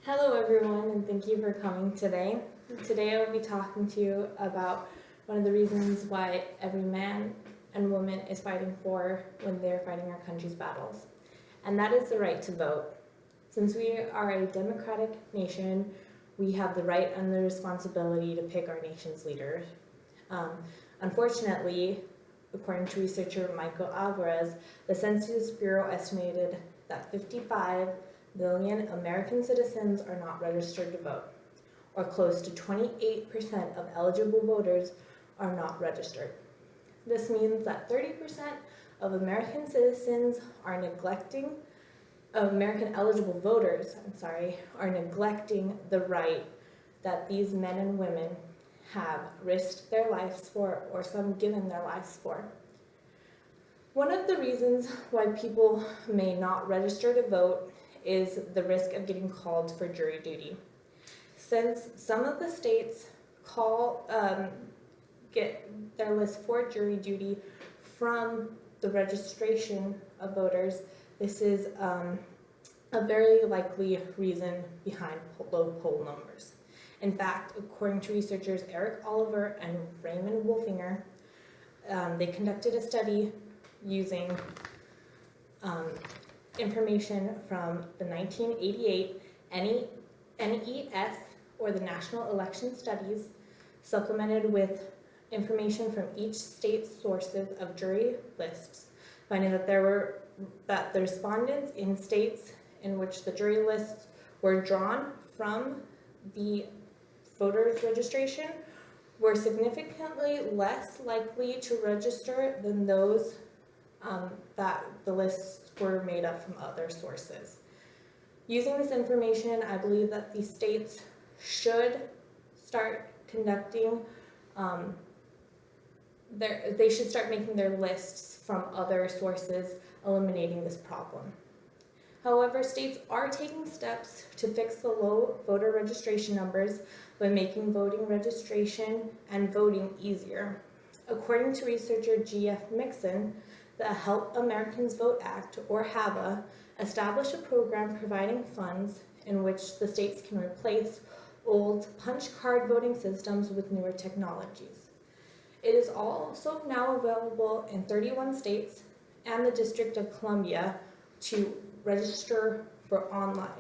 Hello everyone, and thank you for coming today. Today I will be talking to you about one of the reasons why every man and woman is fighting for when they're fighting our country's battles, and that is the right to vote. Since we are a democratic nation, we have the right and the responsibility to pick our nation's leaders. Unfortunately, according to researcher Michael Alvarez, the Census Bureau estimated that 55 million American citizens are not registered to vote, or close to 28% of eligible voters are not registered. This means that 30% of American citizens are American eligible voters, are neglecting the right that these men and women have risked their lives for, or some given their lives for. One of the reasons why people may not register to vote is the risk of getting called for jury duty. Since some of the states get their list for jury duty from the registration of voters, this is a very likely reason behind low poll numbers. In fact, according to researchers Eric Oliver and Raymond Wolfinger, they conducted a study using information from the 1988 NES, or the National Election Studies, supplemented with information from each state's sources of jury lists, finding that the respondents in states in which the jury lists were drawn from the voters' registration were significantly less likely to register than those that the lists were made up from other sources. Using this information, I believe that the states should start conducting, they should start making their lists from other sources, eliminating this problem. However, states are taking steps to fix the low voter registration numbers by making voting registration and voting easier. According to researcher G.F. Mixon, the Help Americans Vote Act, or HAVA, established a program providing funds in which the states can replace old punch card voting systems with newer technologies. It is also now available in 31 states and the District of Columbia to register online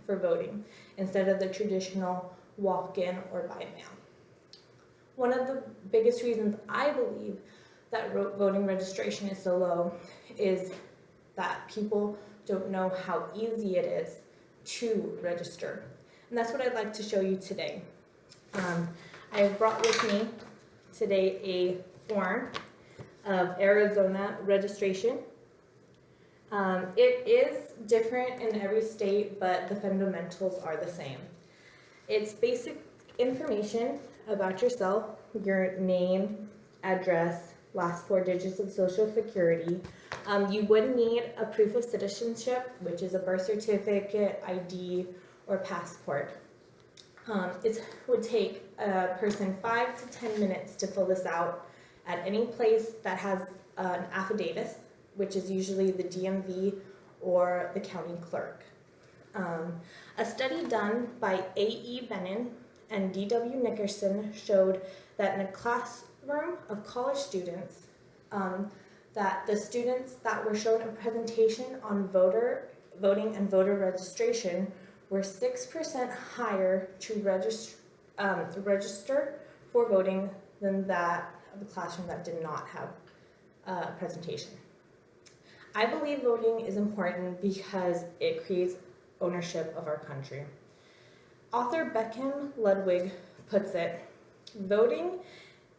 for voting instead of the traditional walk-in or by mail. One of the biggest reasons I believe that voting registration is so low is that people don't know how easy it is to register. And that's what I'd like to show you today. I have brought with me today a form of Arizona registration. It is different in every state, but the fundamentals are the same. It's basic information about yourself, your name, address, last 4 digits of Social Security. You would need a proof of citizenship, which is a birth certificate, ID, or passport. It would take a person 5 to 10 minutes to fill this out at any place that has an affidavit, which is usually the DMV or the county clerk. A study done by A.E. Benin and D.W. Nickerson showed that in a classroom of college students, that the students that were shown a presentation on voting and voter registration were 6% higher to register for voting than that of the classroom that did not have a presentation. I believe voting is important because it creates ownership of our country. Author Beckham Ludwig puts it, voting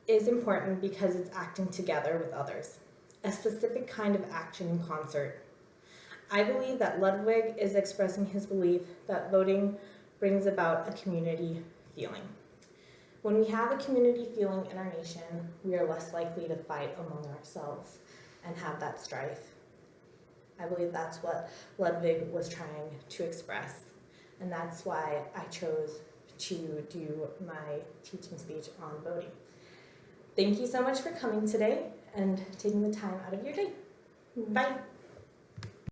is important because it's acting together with others, a specific kind of action in concert. I believe that Ludwig is expressing his belief that voting brings about a community feeling. When we have a community feeling in our nation, we are less likely to fight among ourselves and have that strife. I believe that's what Ludwig was trying to express, and that's why I chose to do my teaching speech on voting. Thank you so much for coming today and taking the time out of your day. Bye.